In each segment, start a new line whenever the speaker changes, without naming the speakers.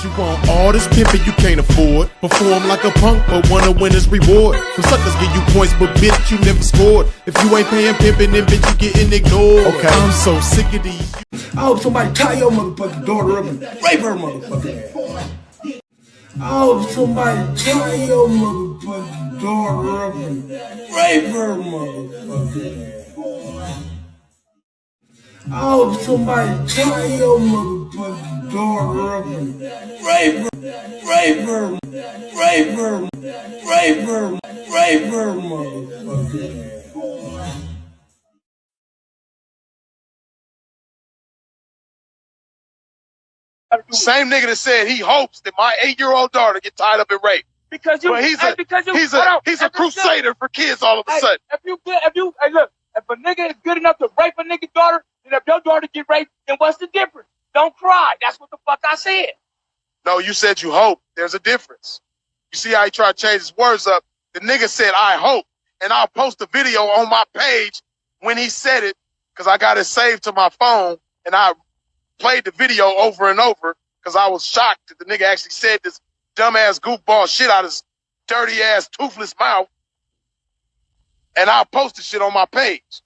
You want all this pimping you can't afford. Perform like a punk, but wanna win his reward. Some suckers give you points, but bitch, you never scored. If you ain't paying pimping, then bitch, you getting ignored. Okay, I'm so sick of these.
I hope somebody tie your motherfucking daughter up and rape her motherfucking ass. I hope somebody tie your motherfucking daughter up and rape her motherfucking ass. I hope somebody tie your motherfucking daughter up and rape her motherfucking ass.
Same nigga that said he hopes that my 8-year-old daughter get tied up and raped.
Because you,
but he's a crusader for kids all of a sudden.
Look, if a nigga is good enough to rape a nigga's daughter, then if your daughter get raped, then what's the difference? Don't cry. That's what the fuck I said.
No, you said you hope. There's a difference. You see how he tried to change his words up? The nigga said, I hope. And I'll post a video on my page when he said it, because I got it saved to my phone, and I played the video over and over because I was shocked that the nigga actually said this dumbass goofball shit out of his dirty ass toothless mouth. And I'll post the shit on my page.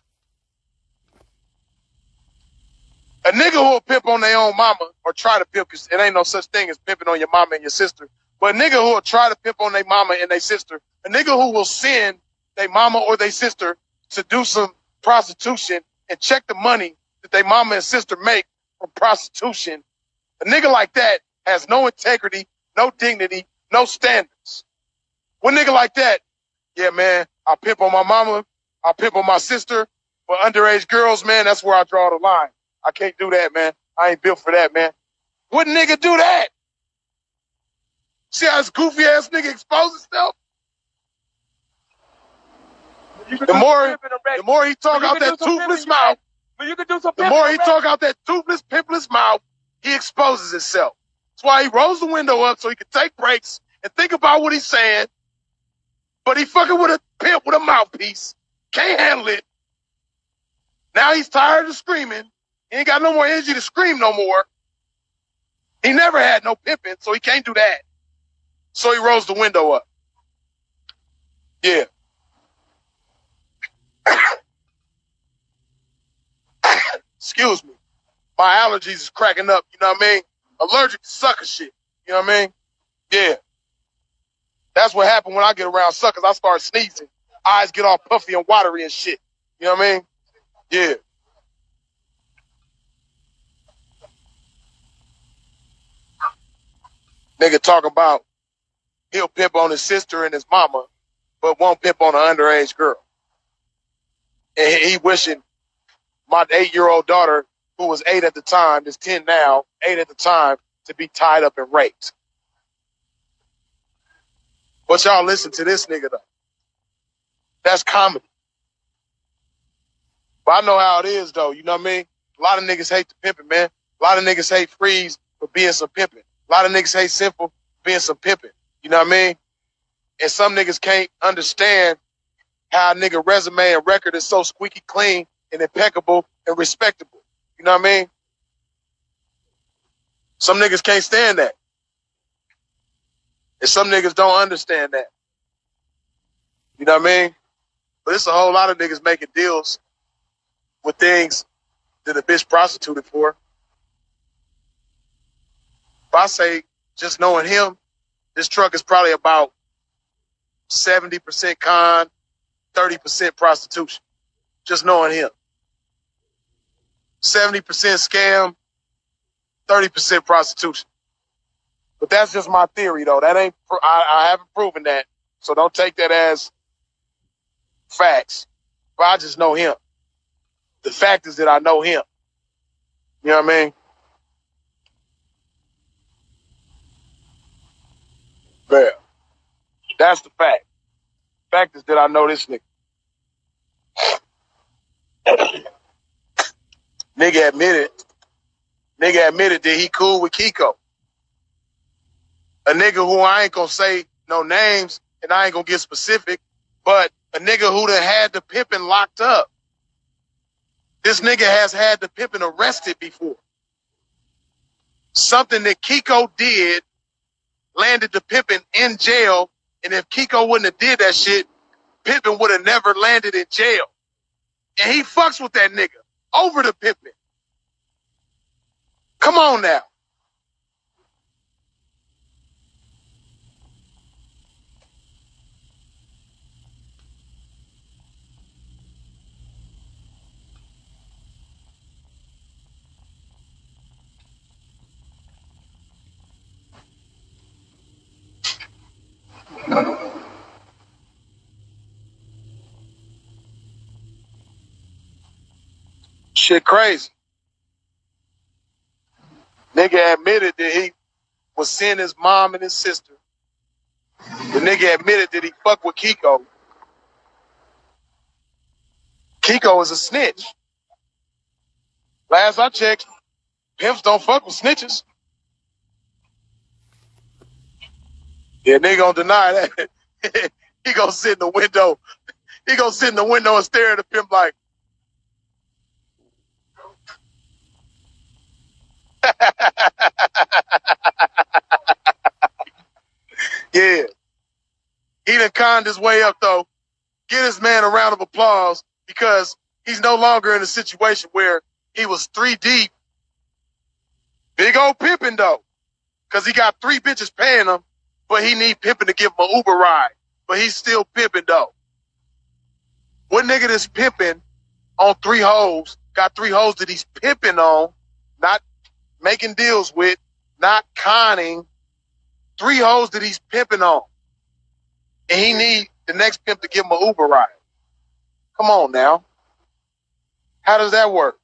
A nigga who'll pimp on their own mama or try to pimp, because it ain't no such thing as pimping on your mama and your sister, but a nigga who'll try to pimp on their mama and their sister, a nigga who will send their mama or their sister to do some prostitution and check the money that their mama and sister make from prostitution, a nigga like that has no integrity, no dignity, no standards. One nigga like that, yeah, man, I'll pimp on my mama, I'll pimp on my sister, but underage girls, man, that's where I draw the line. I can't do that, man. I ain't built for that, man. What nigga do that? See how this goofy ass nigga expose himself? The more he talk out that toothless mouth, the more he talk out that toothless, pimpless mouth, he exposes himself. That's why he rolls the window up so he can take breaks and think about what he's saying. But he fucking with a pimp with a mouthpiece. Can't handle it. Now he's tired of screaming. He ain't got no more energy to scream no more. He never had no pimping, so he can't do that. So he rolls the window up. Yeah. Excuse me. My allergies is cracking up, you know what I mean? Allergic to sucker shit, you know what I mean? Yeah. That's what happened when I get around suckers. I start sneezing. Eyes get all puffy and watery and shit. You know what I mean? Yeah. Nigga talking about he'll pimp on his sister and his mama, but won't pimp on an underage girl. And he wishing my 8-year-old daughter, who was 8 at the time, is 10 now, 8 at the time, to be tied up and raped. But y'all listen to this nigga though. That's comedy. But I know how it is though, you know what I mean? A lot of niggas hate the pimping, man. A lot of niggas hate Freeze for being some pimping. A lot of niggas hate Simple for being some pimping. You know what I mean? And some niggas can't understand how a nigga resume and record is so squeaky clean and impeccable and respectable. You know what I mean? Some niggas can't stand that. And some niggas don't understand that. You know what I mean? But it's a whole lot of niggas making deals with things that a bitch prostituted for. If I say, just knowing him, this truck is probably about 70% con, 30% prostitution. Just knowing him. 70% scam, 30% prostitution. But that's just my theory, though. That ain't. I haven't proven that, so don't take that as facts. But I just know him. The fact is that I know him. You know what I mean? Yeah. That's the fact. Fact is that I know this nigga. Nigga admitted that he cool with Kiko. A nigga who I ain't gonna say no names and I ain't gonna get specific, but a nigga who done had the pimpin' locked up. This nigga has had the pimpin' arrested before. something that Kiko did landed the Pimpin in jail, and if Kiko wouldn't have did that shit, Pimpin would have never landed in jail. And he fucks with that nigga over the Pimpin. Come on now. Shit crazy. Nigga admitted that he was seeing his mom and his sister. The nigga admitted that he fucked with Kiko. Kiko is a snitch. Last I checked, pimps don't fuck with snitches. Yeah, nigga gonna deny that. He gonna sit in the window. He gonna sit in the window and stare at the pimp like, yeah. He done conned his way up, though. Give this man a round of applause because he's no longer in a situation where he was 3 deep. Big old pimping, though, because he got 3 bitches paying him, but he need pimping to give him an Uber ride. But he's still pimping, though. What nigga that's pimping on 3 hoes, got 3 hoes that he's pimping on, not making deals with, not conning, 3 hoes that he's pimping on. And he need the next pimp to give him an Uber ride. Come on now. How does that work?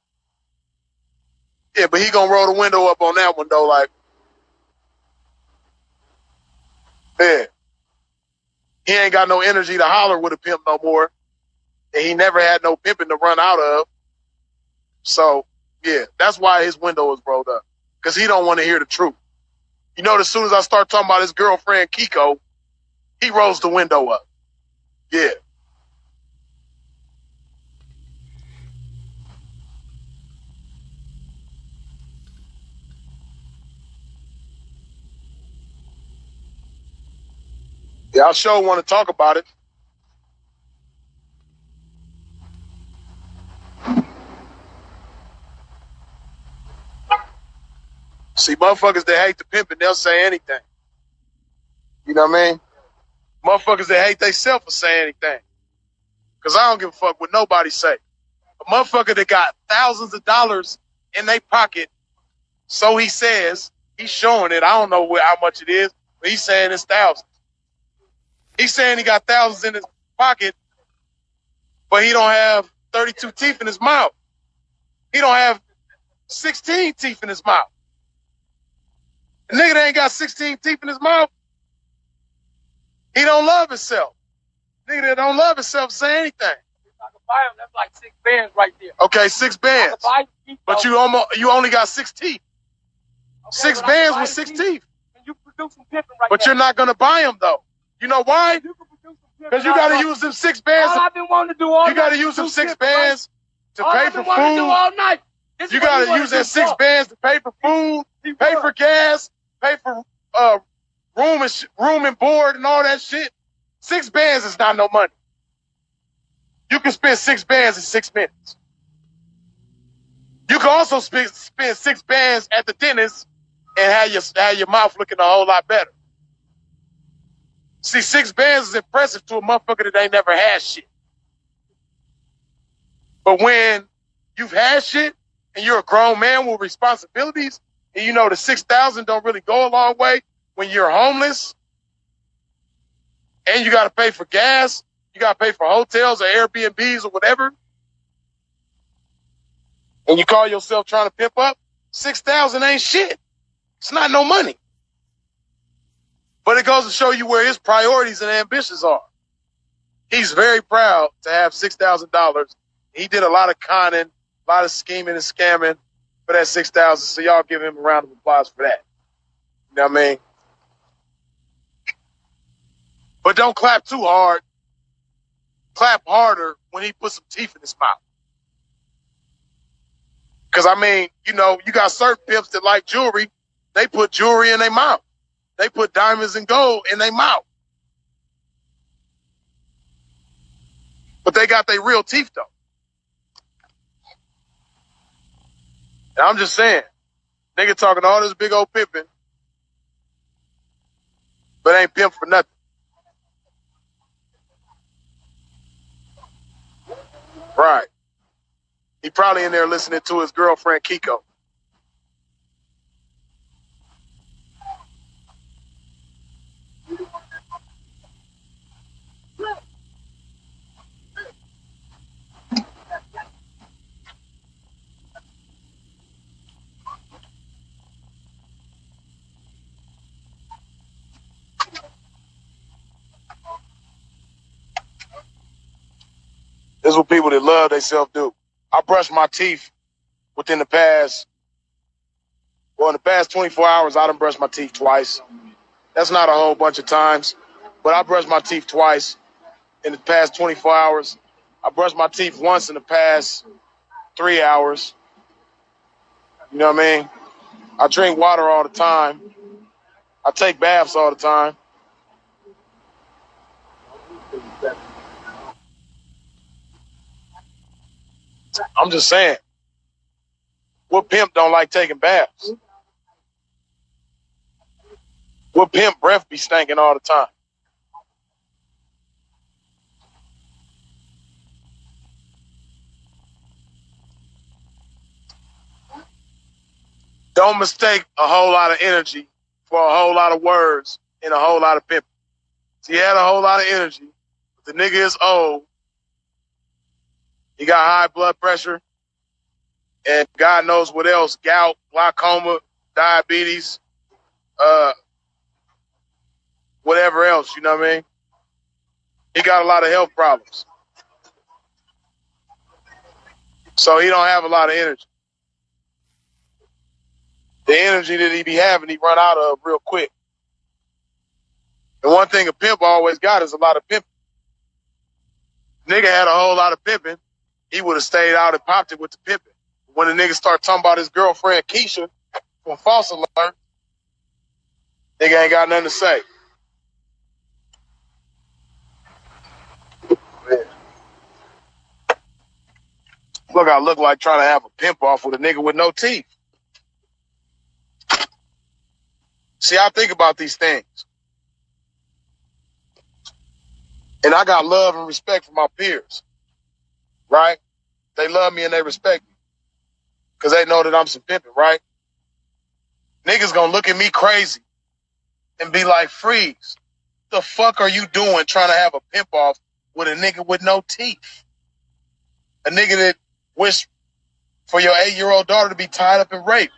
Yeah, but he gonna roll the window up on that one though, like, yeah. He ain't got no energy to holler with a pimp no more. And he never had no pimping to run out of. So, yeah, that's why his window is rolled up. Because he don't want to hear the truth. You know, as soon as I start talking about his girlfriend, Kiko, he rolls the window up. Yeah. Yeah, I sure want to talk about it. See, motherfuckers that hate the pimping, they'll say anything. You know what I mean? Motherfuckers that hate theyself will say anything. Because I don't give a fuck what nobody say. A motherfucker that got thousands of dollars in their pocket, so he says, he's showing it. I don't know how much it is, but he's saying it's thousands. He's saying he got thousands in his pocket, but he don't have 32 teeth in his mouth. He don't have 16 teeth in his mouth. The nigga that ain't got 16 teeth in his mouth, he don't love himself. Nigga that don't love himself say anything.
If I could buy him, that's like 6 bands right there.
Okay, 6 bands. But you only got 6 teeth. Okay, 6 bands with 6 teeth.
And you produce some pimping right
but
there.
You're not gonna buy them though. You know why? Because you gotta use them 6 bands.
All I've been wanting to do all night.
You gotta use them 6 bands to pay for food.
All night.
You gotta use that 6 bands to pay for food, pay for gas, pay for room and board and all that shit. 6 bands is not no money. You can spend 6 bands in 6 minutes. You can also spend 6 bands at the dentist and have your mouth looking a whole lot better. See, 6 bands is impressive to a motherfucker that ain't never had shit. But when you've had shit and you're a grown man with responsibilities, and you know the 6,000 don't really go a long way when you're homeless, and you got to pay for gas, you got to pay for hotels or Airbnbs or whatever, and you call yourself trying to pimp up, 6,000 ain't shit. It's not no money. But it goes to show you where his priorities and ambitions are. He's very proud to have $6,000. He did a lot of conning, a lot of scheming and scamming for that 6,000. So y'all give him a round of applause for that. You know what I mean? But don't clap too hard. Clap harder when he puts some teeth in his mouth. Because, I mean, you know, you got certain pimps that like jewelry, They put jewelry in their mouth. They put diamonds and gold in their mouth. But they got their real teeth, though. And I'm just saying, nigga talking all this big old pimping, but ain't pimp for nothing. Right. He probably in there listening to his girlfriend, Kiko. This is what people that love themselves do. I brushed my teeth in the past 24 hours, I done brushed my teeth twice. That's not a whole bunch of times, but I brushed my teeth twice in the past 24 hours. I brushed my teeth once in the past 3 hours. You know what I mean? I drink water all the time. I take baths all the time. I'm just saying, what pimp don't like taking baths? What pimp breath be stinking all the time? Don't mistake a whole lot of energy for a whole lot of words and a whole lot of pimping. So he had a whole lot of energy, but the nigga is old. He got high blood pressure, and God knows what else, gout, glaucoma, diabetes, whatever else, you know what I mean? He got a lot of health problems. So he don't have a lot of energy. The energy that he be having, he run out of real quick. And one thing a pimp always got is a lot of pimping. Nigga had a whole lot of pimping, he would have stayed out and popped it with the pimping. When the nigga start talking about his girlfriend, Keisha, from False Alert, nigga ain't got nothing to say. Man. Look, I look like trying to have a pimp off with a nigga with no teeth. See, I think about these things. And I got love and respect for my peers. Right? They love me and they respect me. Because they know that I'm some pimping, right? Niggas gonna look at me crazy and be like, Freeze, the fuck are you doing trying to have a pimp off with a nigga with no teeth? A nigga that wish for your 8-year-old daughter to be tied up and raped.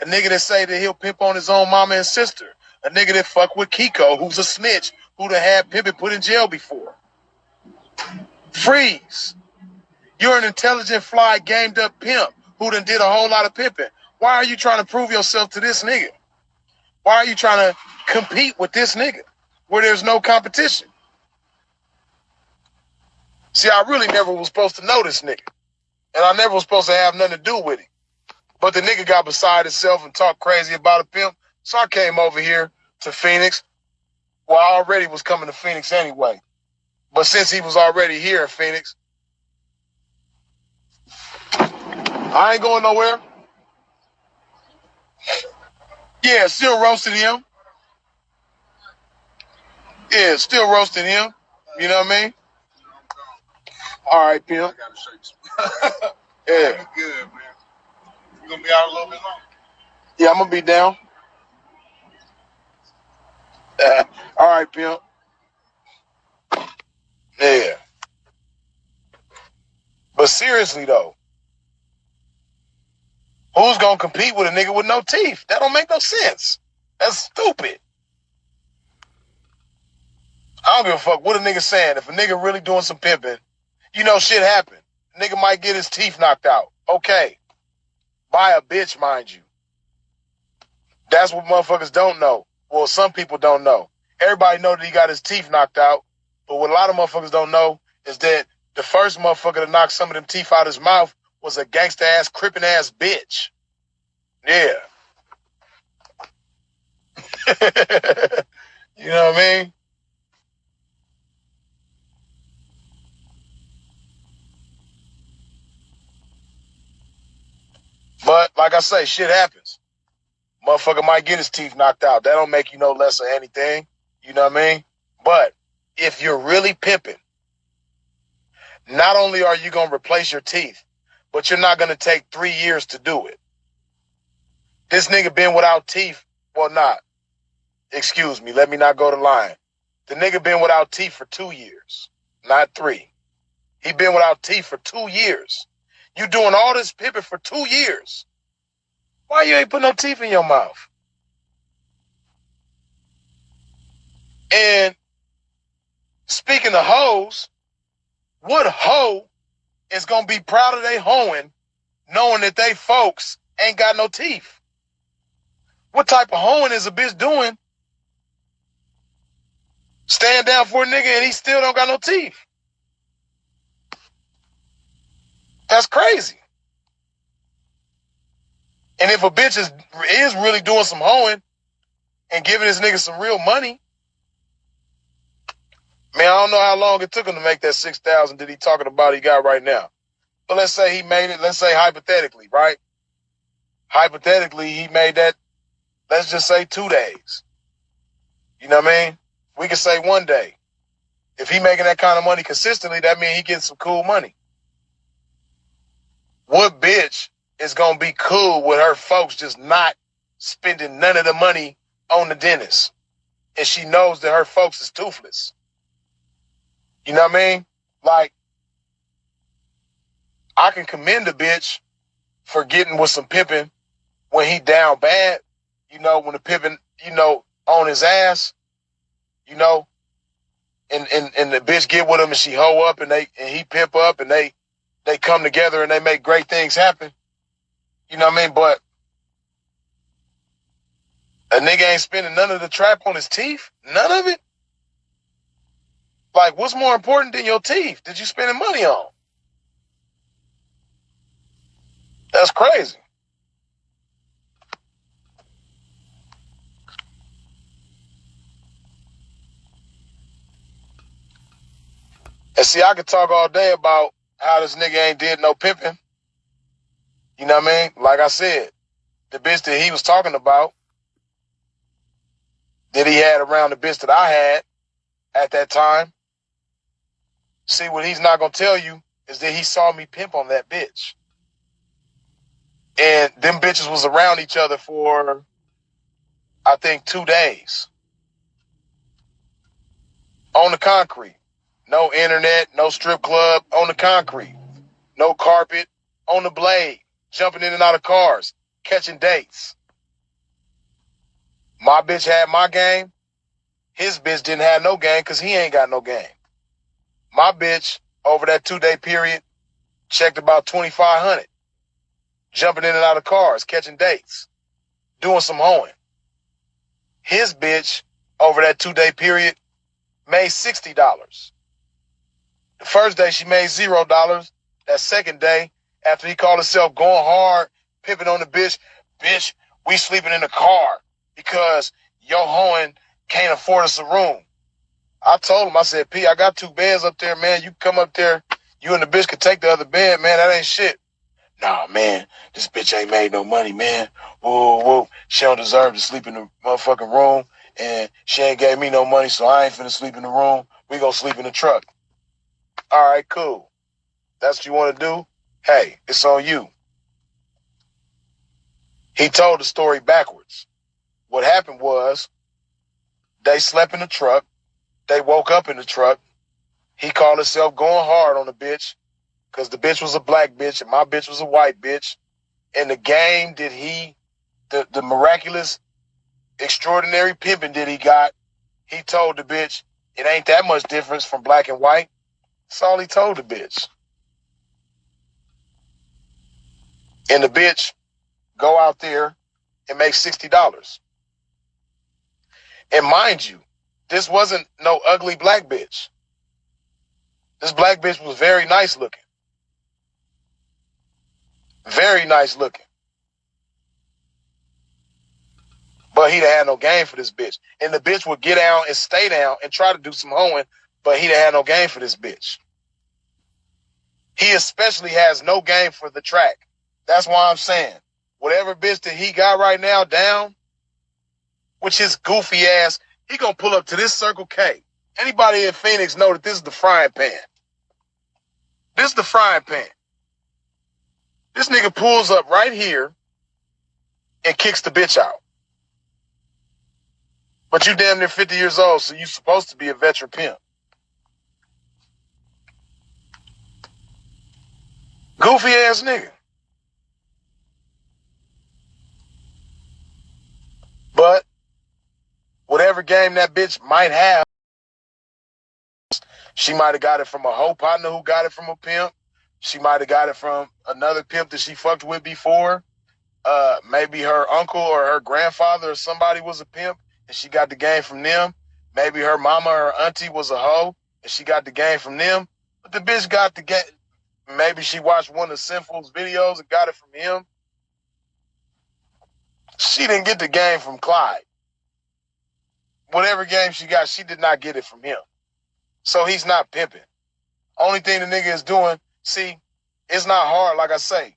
A nigga that say that he'll pimp on his own mama and sister. A nigga that fuck with Kiko, who's a snitch, who done had pimping put in jail before. Freeze. You're an intelligent, fly, gamed up pimp who done did a whole lot of pimping. Why are you trying to prove yourself to this nigga? Why are you trying to compete with this nigga where there's no competition? See, I really never was supposed to know this nigga. And I never was supposed to have nothing to do with him. But the nigga got beside himself and talked crazy about a pimp. So I came over here to Phoenix. Well, I already was coming to Phoenix anyway. But since he was already here in Phoenix, I ain't going nowhere. Yeah, still roasting him. Yeah, still roasting him. You know what I mean? All right, pimp.
I gotta show you some.
Yeah.
You good, man. You gonna be out a little bit longer?
Yeah, I'm gonna be down. All right, pimp. Yeah. But seriously though, who's gonna compete with a nigga with no teeth? That don't make no sense. That's stupid. I don't give a fuck what a nigga saying. If a nigga really doing some pimping, you know shit happen. A nigga might get his teeth knocked out. Okay. By a bitch, mind you. That's what motherfuckers don't know. Well, some people don't know. Everybody know that he got his teeth knocked out. But what a lot of motherfuckers don't know is that the first motherfucker to knock some of them teeth out his mouth was a gangster-ass, crippin' ass bitch. Yeah. You know what I mean? But like I say, shit happens. Motherfucker might get his teeth knocked out. That don't make you no less of anything. You know what I mean? But if you're really pimping, not only are you going to replace your teeth, but you're not going to take 3 years to do it. This nigga been without teeth. Well, not. Excuse me. Let me not go to lying. The nigga been without teeth for 2 years, not 3. He been without teeth for 2 years. You doing all this pimping for 2 years. Why you ain't put no teeth in your mouth? And speaking of hoes, what hoe is going to be proud of they hoeing knowing that they folks ain't got no teeth? What type of hoeing is a bitch doing? Stand down for a nigga and he still don't got no teeth. That's crazy. And if a bitch is really doing some hoeing and giving this nigga some real money, man, I don't know how long it took him to make that 6,000 that he talking about he got right now. But let's say he made it, let's say hypothetically, right? Hypothetically, he made that, let's just say 2 days. You know what I mean? We could say 1 day. If he making that kind of money consistently, that means he getting some cool money. What bitch is going to be cool with her folks just not spending none of the money on the dentist? And she knows that her folks is toothless. You know what I mean? Like, I can commend a bitch for getting with some pimping when he down bad. You know, when the pimping, you know, on his ass, you know, and the bitch get with him and she hoe up and he pimp up and they come together and they make great things happen. You know what I mean? But a nigga ain't spending none of the trap on his teeth. None of it. Like, what's more important than your teeth that you spending money on? That's crazy. And see, I could talk all day about how this nigga ain't did no pimping. You know what I mean? Like I said, the bitch that he was talking about, that he had around the bitch that I had at that time. See, what he's not going to tell you is that he saw me pimp on that bitch. And them bitches was around each other for, I think, 2 days. On the concrete. No internet, no strip club, on the concrete. No carpet, on the blade. Jumping in and out of cars. Catching dates. My bitch had my game. His bitch didn't have no game because he ain't got no game. My bitch, over that 2-day period, checked about 2,500. Jumping in and out of cars, catching dates, doing some hoeing. His bitch, over that 2-day period, made $60. The first day she made $0. That second day, after he called himself going hard, pimping on the bitch, we sleeping in the car because your hoeing can't afford us a room. I told him, I said, P, I got 2 beds up there, man. You come up there, you and the bitch could take the other bed, man. That ain't shit. Nah, man, this bitch ain't made no money, man. Whoa. She don't deserve to sleep in the motherfucking room, and she ain't gave me no money, so I ain't finna sleep in the room. We gonna sleep in the truck. All right, cool. That's what you want to do? Hey, it's on you. He told the story backwards. What happened was they slept in the truck. They woke up in the truck. He called himself going hard on the bitch because the bitch was a black bitch and my bitch was a white bitch. And the game that the miraculous, extraordinary pimping that he got, he told the bitch, it ain't that much difference from black and white. That's all he told the bitch. And the bitch go out there and make $60. And mind you, this wasn't no ugly black bitch. This black bitch was very nice looking. Very nice looking. But he'd have had no game for this bitch. And the bitch would get down and stay down and try to do some hoeing, but he'd have had no game for this bitch. He especially has no game for the track. That's why I'm saying, whatever bitch that he got right now down, which his goofy ass, he gonna pull up to this Circle K. Anybody in Phoenix know that this is the frying pan. This is the frying pan. This nigga pulls up right here and kicks the bitch out. But you damn near 50 years old, so you supposed to be a veteran pimp. Goofy ass nigga. But whatever game that bitch might have, she might have got it from a hoe partner who got it from a pimp. She might have got it from another pimp that she fucked with before. Maybe her uncle or her grandfather or somebody was a pimp and she got the game from them. Maybe her mama or her auntie was a hoe and she got the game from them. But the bitch got the game. Maybe she watched one of Sinful's videos and got it from him. She didn't get the game from Clyde. Whatever game she got, she did not get it from him. So he's not pimping. Only thing the nigga is doing, see, it's not hard, like I say.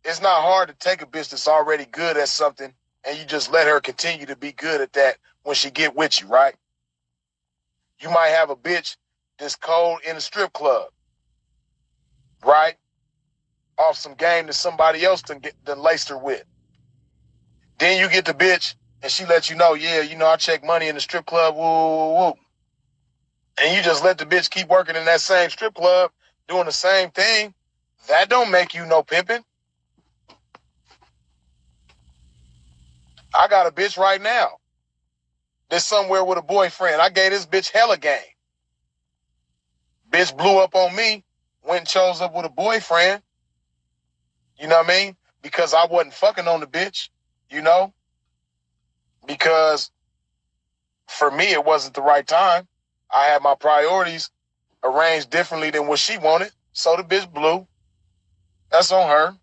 It's not hard to take a bitch that's already good at something and you just let her continue to be good at that when she get with you, right? You might have a bitch that's cold in a strip club, right? Off some game that somebody else done laced her with. Then you get the bitch and she lets you know, yeah, you know, I check money in the strip club, woo, woo, woo. And you just let the bitch keep working in that same strip club, doing the same thing. That don't make you no pimping. I got a bitch right now that's somewhere with a boyfriend. I gave this bitch hella game. Bitch blew up on me, went and chose up with a boyfriend. You know what I mean? Because I wasn't fucking on the bitch, you know? Because for me, it wasn't the right time. I had my priorities arranged differently than what she wanted. So the bitch blew. That's on her.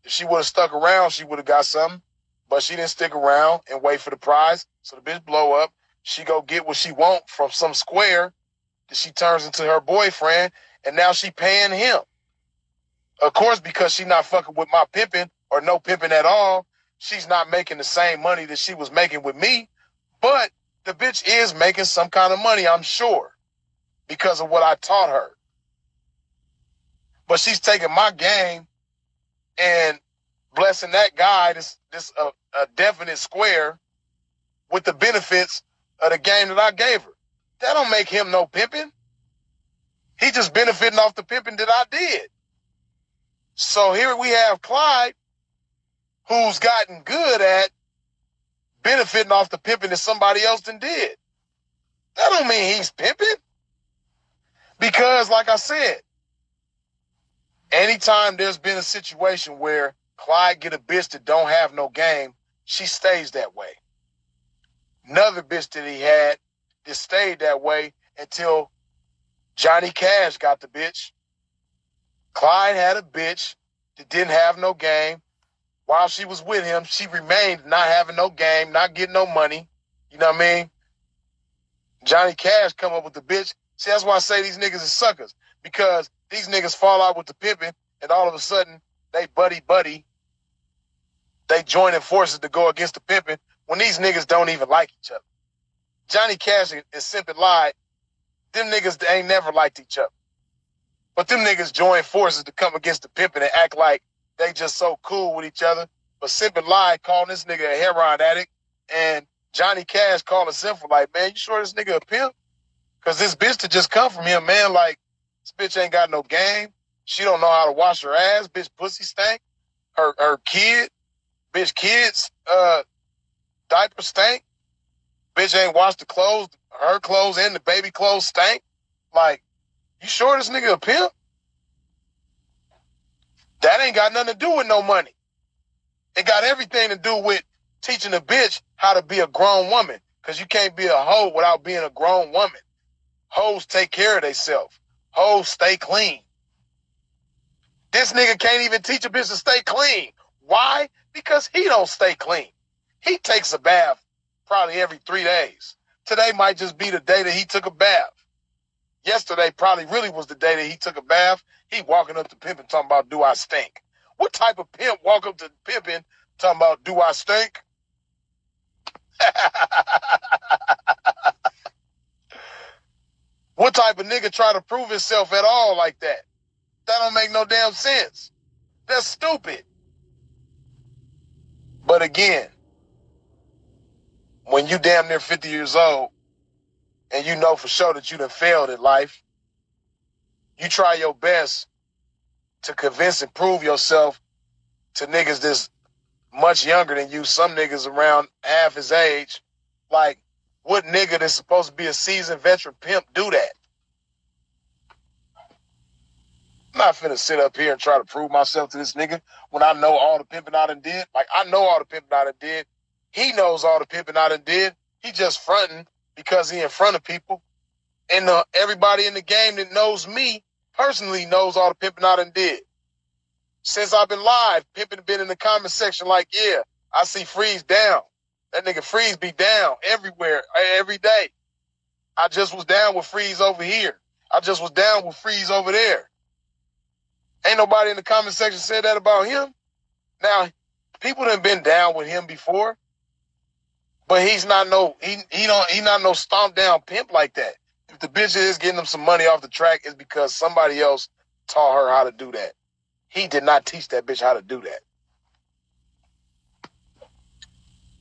If she would have stuck around, she would have got something. But she didn't stick around and wait for the prize. So the bitch blow up. She go get what she want from some square that she turns into her boyfriend. And now she paying him. Of course, because she not fucking with my pimping or no pimping at all, she's not making the same money that she was making with me. But the bitch is making some kind of money, I'm sure, because of what I taught her. But she's taking my game and blessing that guy, this a definite square, with the benefits of the game that I gave her. That don't make him no pimping. He just benefiting off the pimping that I did. So here we have Clyde, who's gotten good at benefiting off the pimping that somebody else done did. That don't mean he's pimping. Because, like I said, anytime there's been a situation where Clyde get a bitch that don't have no game, she stays that way. Another bitch that he had that stayed that way until Johnny Cash got the bitch. Clyde had a bitch that didn't have no game. While she was with him, she remained not having no game, not getting no money. You know what I mean? Johnny Cash come up with the bitch. See, that's why I say these niggas is suckers. Because these niggas fall out with the pimping, and all of a sudden, they buddy. They joining forces to go against the pimping when these niggas don't even like each other. Johnny Cash and Simpin Lyde, them niggas ain't never liked each other. But them niggas join forces to come against the pimping and act like they just so cool with each other. But Simpin Lyde calling this nigga a heroin addict, and Johnny Cash calling Simpin like, man, you sure this nigga a pimp? Because this bitch to just come from him, man, like, this bitch ain't got no game. She don't know how to wash her ass. Bitch pussy stank. Her kids diaper stank. Bitch ain't washed the clothes. Her clothes and the baby clothes stank. Like, you sure this nigga a pimp? That ain't got nothing to do with no money. It got everything to do with teaching a bitch how to be a grown woman. Because you can't be a hoe without being a grown woman. Hoes take care of themselves. Hoes stay clean. This nigga can't even teach a bitch to stay clean. Why? Because he don't stay clean. He takes a bath probably every 3 days. Today might just be the day that he took a bath. Yesterday probably really was the day that he took a bath. He walking up to pimping talking about, do I stink? What type of pimp walk up to pimping talking about, do I stink? What type of nigga try to prove himself at all like that? That don't make no damn sense. That's stupid. But again, when you damn near 50 years old and you know for sure that you done failed at life, you try your best to convince and prove yourself to niggas that's much younger than you, some niggas around half his age. Like, what nigga that's supposed to be a seasoned veteran pimp do that? I'm not finna sit up here and try to prove myself to this nigga when I know all the pimping I done did. Like, I know all the pimping I done did. He knows all the pimping I done did. He just fronting because he in front of people. And everybody in the game that knows me personally knows all the pimping I done did. Since I've been live, pimping been in the comment section like, yeah, I see Freeze down. That nigga Freeze be down everywhere, every day. I just was down with Freeze over here. I just was down with Freeze over there. Ain't nobody in the comment section said that about him. Now, people done been down with him before, but he's not he not no stomp down pimp like that. If the bitch is getting him some money off the track, it's because somebody else taught her how to do that. He did not teach that bitch how to do that.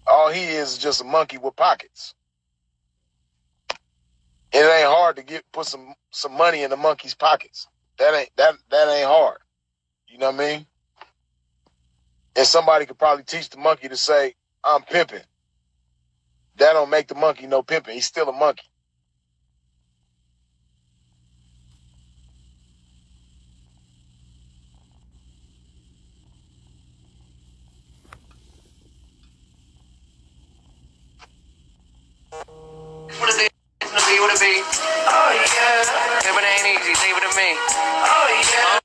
All he is just a monkey with pockets. It ain't hard to put some money in the monkey's pockets. That ain't hard. You know what I mean? And somebody could probably teach the monkey to say, I'm pimping. That don't make the monkey no pimping. He's still a monkey.
What is it gonna be? What it be? Oh yeah. Yeah, but it ain't easy. Leave it to me. Oh yeah.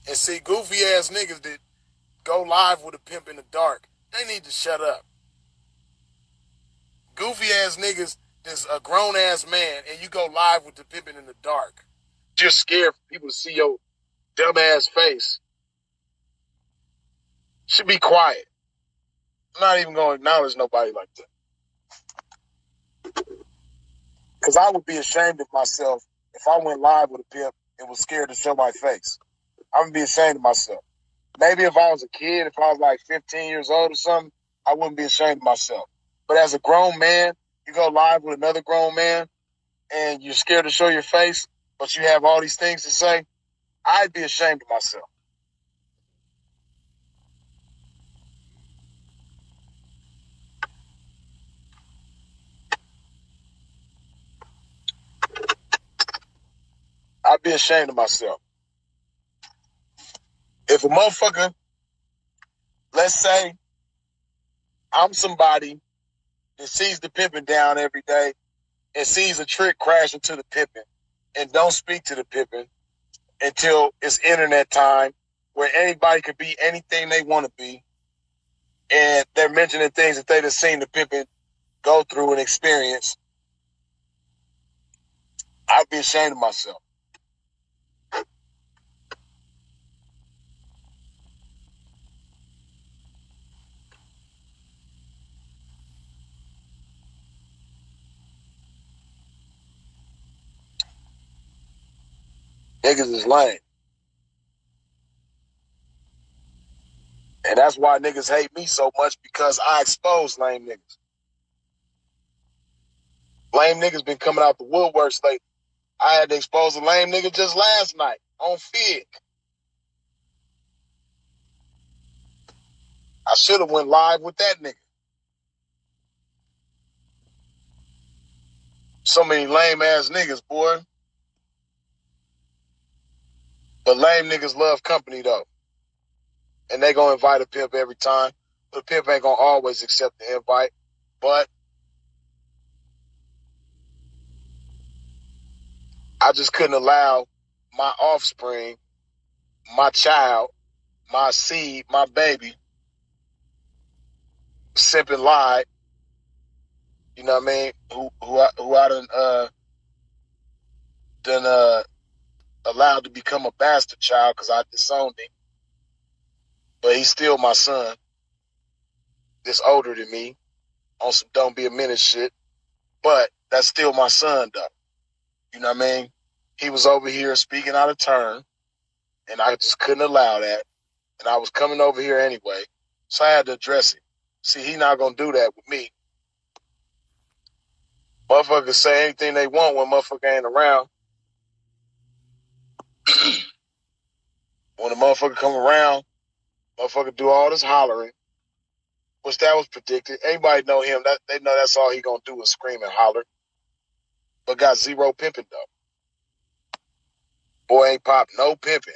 And see, goofy ass niggas that go live with a pimp in the dark, they need to shut up. Goofy ass niggas that's a grown ass man and you go live with the pimping in the dark. Just scared for people to see your dumb ass face. Should be quiet. I'm not even gonna acknowledge nobody like that. Cause I would be ashamed of myself if I went live with a pimp and was scared to show my face. I would be ashamed of myself. Maybe if I was a kid, if I was like 15 years old or something, I wouldn't be ashamed of myself. But as a grown man, you go live with another grown man and you're scared to show your face, but you have all these things to say, I'd be ashamed of myself. I'd be ashamed of myself. If a motherfucker, let's say I'm somebody that sees the pimping down every day and sees a trick crash into the pimping and don't speak to the pimping until it's internet time where anybody could be anything they want to be, and they're mentioning things that they've seen the pimping go through and experience, I'd be ashamed of myself. Niggas is lame. And that's why niggas hate me so much, because I expose lame niggas. Lame niggas been coming out the woodworks lately. I had to expose a lame nigga just last night on Fig. I should have went live with that nigga. So many lame ass niggas, boy. But lame niggas love company though. And they gonna invite a pimp every time. But the pimp ain't gonna always accept the invite. But I just couldn't allow my offspring, my child, my seed, my baby, Simpin Lyde, you know what I mean? Who I done allowed to become a bastard child because I disowned him. But he's still my son. That's older than me on some don't be a menace shit. But that's still my son, though. You know what I mean? He was over here speaking out of turn, and I just couldn't allow that. And I was coming over here anyway, so I had to address it. See, he not going to do that with me. Motherfuckers say anything they want when motherfucker ain't around. When the motherfucker come around, motherfucker do all this hollering, which that was predicted. Anybody know him, that they know that's all he gonna do is scream and holler. But got zero pimping though. Boy ain't pop no pimping.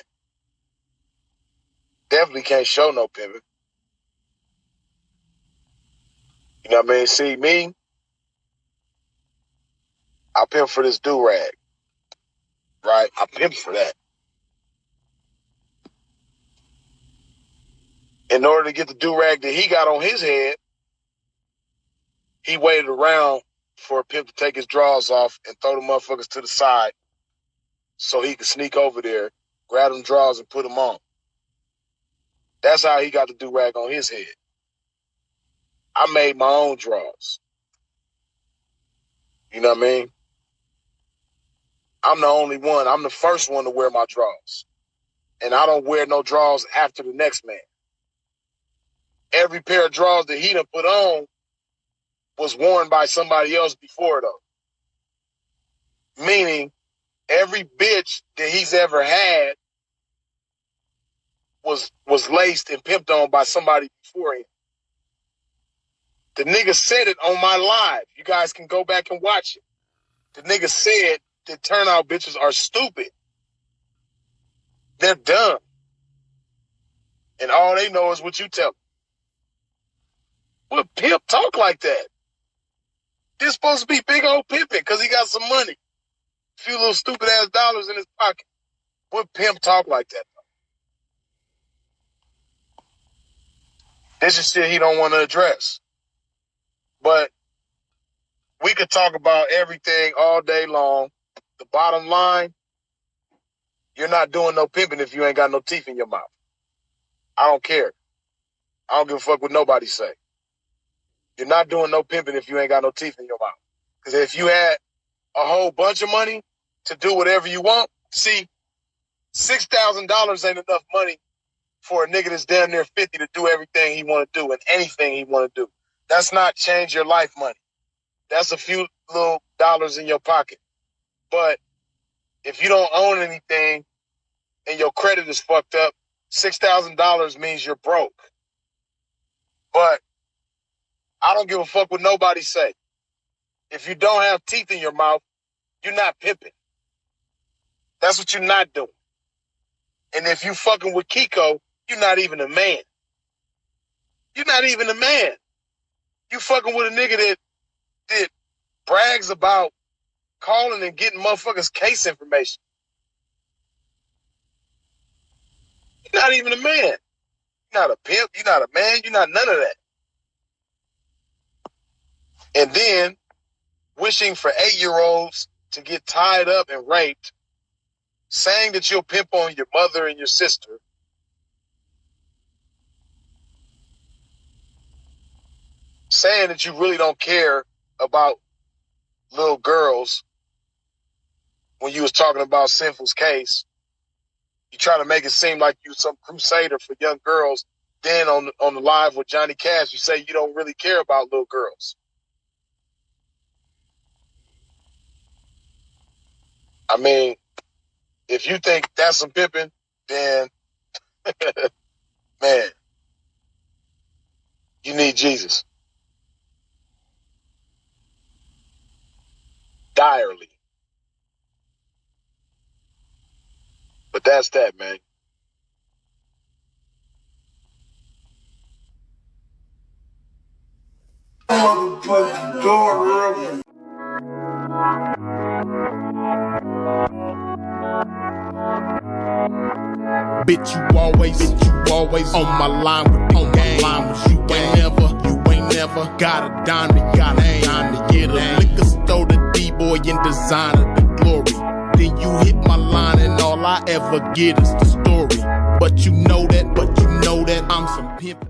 Definitely can't show no pimping. You know what I mean? See me, I pimp for this do-rag. Right? I pimp for that. In order to get the do-rag that he got on his head, he waited around for a pimp to take his drawers off and throw the motherfuckers to the side so he could sneak over there, grab them drawers and put them on. That's how he got the do-rag on his head. I made my own drawers. You know what I mean? I'm the only one. I'm the first one to wear my drawers. And I don't wear no drawers after the next man. Every pair of drawers that he done put on was worn by somebody else before, though. Meaning, every bitch that he's ever had was laced and pimped on by somebody before him. The nigga said it on my live. You guys can go back and watch it. The nigga said that turnout bitches are stupid. They're dumb. And all they know is what you tell them. What pimp talk like that? This supposed to be big old pimping because he got some money. A few little stupid ass dollars in his pocket. What pimp talk like that? This is shit he don't want to address. But we could talk about everything all day long. The bottom line, you're not doing no pimping if you ain't got no teeth in your mouth. I don't care. I don't give a fuck what nobody say. You're not doing no pimping if you ain't got no teeth in your mouth. Because if you had a whole bunch of money to do whatever you want, see, $6,000 ain't enough money for a nigga that's damn near 50 to do everything he want to do and anything he want to do. That's not change your life money. That's a few little dollars in your pocket. But if you don't own anything and your credit is fucked up, $6,000 means you're broke. But I don't give a fuck what nobody say. If you don't have teeth in your mouth, you're not pimping. That's what you're not doing. And if you fucking with Kiko, you're not even a man. You're not even a man. You fucking with a nigga that brags about calling and getting motherfuckers' case information. You're not even a man. You're not a pimp. You're not a man. You're not none of that. And then wishing for 8-year-olds to get tied up and raped, saying that you'll pimp on your mother and your sister, saying that you really don't care about little girls when you was talking about Sinful's case. You try to make it seem like you some crusader for young girls. Then on the live with Johnny Cash, you say you don't really care about little girls. I mean, if you think that's some pimping, then, man, you need Jesus. Direly. But that's that, man.
Motherfucking daughter of
Bitch, you always on my line with the game. You ain't never got a dime to get a liquor store, the D-boy and designer, the glory. Then you hit my line and all I ever get is the story. But you know that I'm some pimp.